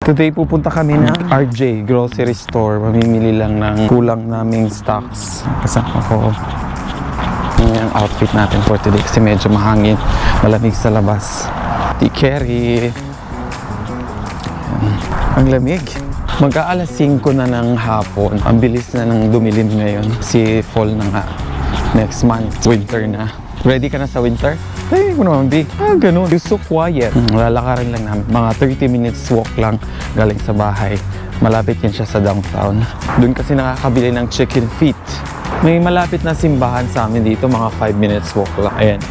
Today pupunta kami ng RJ Grocery Store. Mamimili lang ng kulang naming stocks. Kasama ko yung outfit natin for today kasi medyo mahangin, malamig sa labas. T-carry. Ang lamig. Mag-aalas 5 na ng hapon. Ang bilis na ng dumilim ngayon. Si fall na nga. Next month, winter na. Ready ka na sa winter? Ay, mo naman, B. Ganun. You're so quiet. Lalakarin lang namin. Mga 30 minutes walk lang galing sa bahay. Malapit yan siya sa downtown. Doon kasi nakakabili ng chicken feet. May malapit na simbahan sa amin dito. Mga 5 minutes walk lang. Ayan.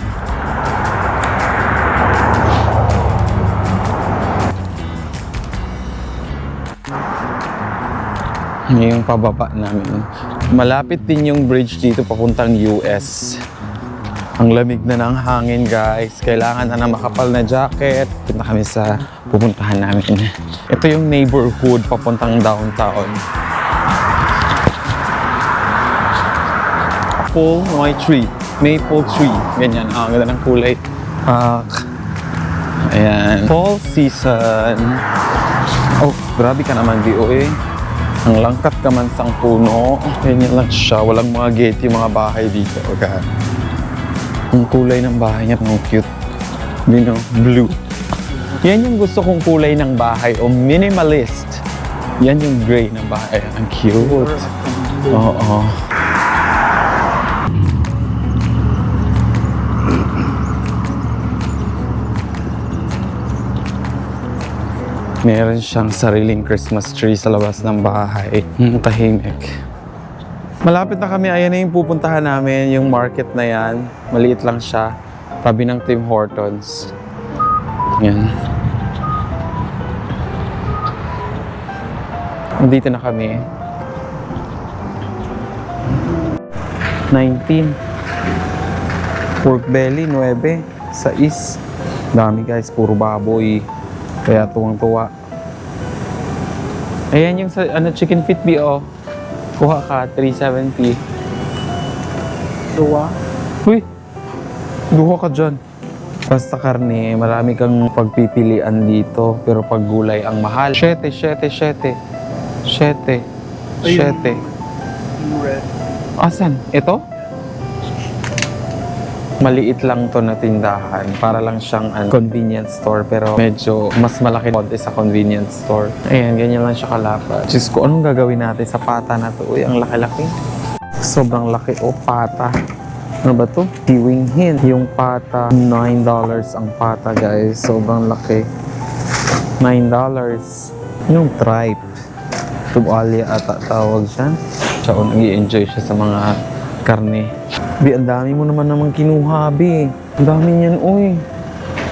Ngayong pababa namin. Malapit din yung bridge dito papuntang US. Ang lamig na ng hangin, guys. Kailangan na ng makapal na jacket. Punta kami sa pupuntahan namin. Ito yung neighborhood papuntang downtown. Apple tree. Maple tree. Ganyan. Ang ganda ng kulay. Ayan. Fall season. Oh, grabe ka naman, DOA. Ang langkat ka man sang puno. Ganyan lang siya. Walang mga gate yung mga bahay dito. Okay. Ang kulay ng bahay niya, ang cute. You know, blue. Yan yung gusto kong kulay ng bahay o minimalist. Yan yung gray ng bahay. Ang cute. Oo. Meron siyang sariling Christmas tree sa labas ng bahay. Tahimik. Malapit na kami, ayan na yung pupuntahan namin, yung market na yan. Maliit lang siya, tabi ng Tim Hortons. Yan. Nandito na kami. 19. Pork belly, 9. 6. Dami guys, puro baboy. Kaya tuwang-tuwa. Ayan yung chicken feet B.O. Kuha ka, 370. Duwa? Uy! Duha ka dyan. Basta karne, marami kang pagpipilian dito. Pero pag gulay ang mahal. 7. Asan? Ito? Maliit lang to na tindahan. Para lang siyang convenience store. Pero medyo mas malaki sa convenience store. Ayan, ganyan lang siya kalapad. Diyos ko, anong gagawin natin sa pata na to? Uy, ang laki-laki. Sobrang laki. O, pata. Ano ba to? Kiwing hin. Yung pata, $9 ang pata, guys. Sobrang laki. $9. Yung tripe. Tubalya ata tawag siya. Siya, nag-i-enjoy siya sa mga karne. Bi, ang dami mo naman kinuha, Bi. Ang dami niyan, uy.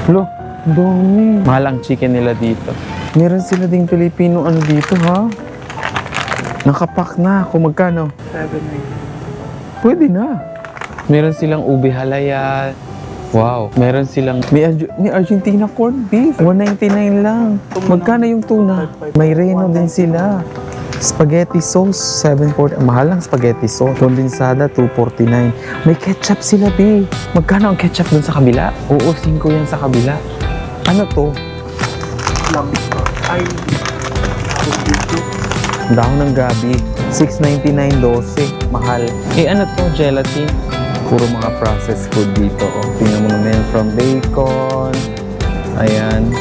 Lo, ang dami. Mahal ang chicken nila dito. Meron sila ding Pilipino dito, ha? Nakapack na. Kung magkano? 7. Pwede na. Meron silang ube halaya. Wow. Meron silang... May Argentina corned beef. $1.99 lang. Magkano yung tuna? May reno din sila. Spaghetti sauce, $7.40. Mahal lang spaghetti sauce. Condensada, $2.49. May ketchup sila, B. Magkano ang ketchup dun sa kabila? Oo, 5 yan sa kabila. Ano to? Dahon ng gabi. $6.99, 12. Mahal. Eh, ano to? Gelatin. Puro mga processed food dito. Oh. Tingnan mo naman from bacon. Ayan.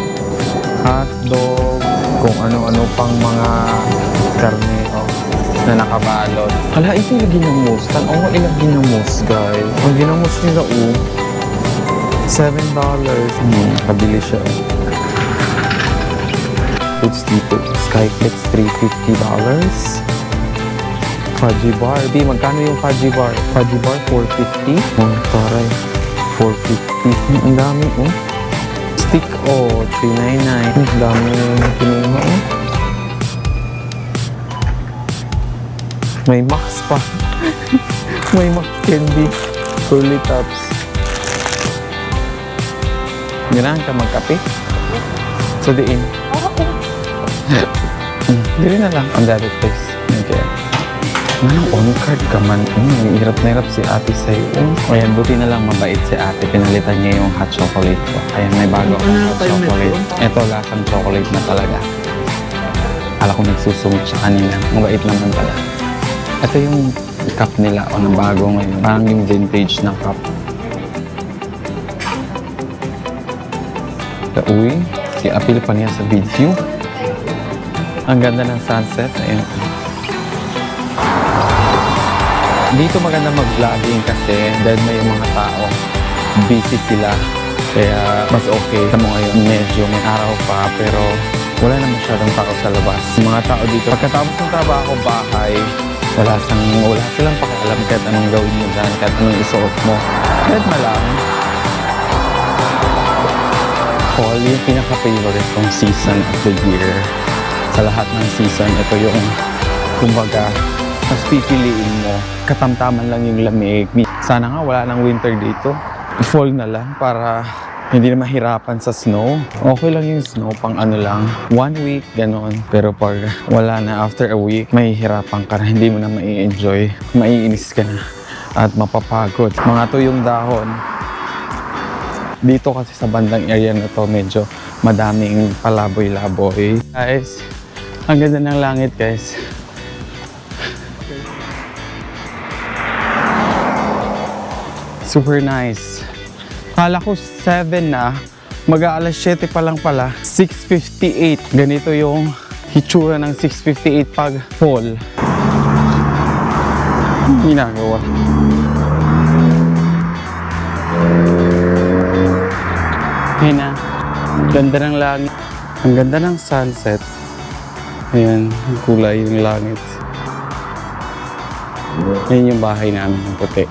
Hot dog. Kung ano-ano pang mga karne, oh, na nakabalot. Hala, ito yung ginamos. Tanaw, ilagay ginamos, guys. Ang ginamos nila, $7. Kabili siya. Foods dito. Skyflex, $350. Fudgy bar. Di, magkano yung fudgy bar? Fudgy bar, $450. Oh, taray. $450. Ang dami, Stick, $399. Ang dami kinuha, May Max pa. May Max candy. Curly tops. Ganahan ka magkape? So, diin. Dili na lang. On the other place. Okay. Manang on-card ka man. Hirap na hirap si ate sa'yo. Ayan, buti na lang mabait si ate. Pinalitan niya yung hot chocolate ko. Ayan, may bago akong hot chocolate. Ito, lasang chocolate na talaga. nagsusumot sa kanila. Mabait naman pala. Ito yung cup nila o na bago ngayon. Parang yung vintage na cup. Uy, i-appeal pa niya sa video. Ang ganda ng sunset. Ayun. Dito maganda mag-vlogging kasi dahil may mga tao. Busy sila. Kaya mas okay. Tama ngayon, medyo may araw pa pero wala na masyadong tao sa labas. Mga tao dito, pagkatapos ng trabaho, bahay, wala silang pakialam kahit anong gawin mo dyan, kahit anong isuot mo. Kahit malang. Fall, yung pinaka-favorite kong season of the year. Sa lahat ng season, ito yung, kumbaga, mas pipiliin mo. Katamtaman lang yung lamig. Sana nga wala nang winter dito. Fall na lang para hindi na mahirapan sa snow. Okay lang yung snow, pang ano lang. 1 week, ganon. Pero pag wala na, after a week, mahihirapan ka na. Hindi mo na mai-enjoy. Maiinis ka na. At mapapagod. Mga tuyong dahon. Dito kasi sa bandang area na to, medyo madaming palaboy-laboy. Guys, ang ganda ng langit, guys. Super nice. Kala ko 7 na, mag-aalas 7 pa lang pala. 6:58. Ganito yung hitsura ng 6:58 pag fall. Ginagawa. Ayan na. Ganda ng langit. Ang ganda ng sunset. Ayan, ang kulay yung langit. Ayan yung bahay namin ng puti.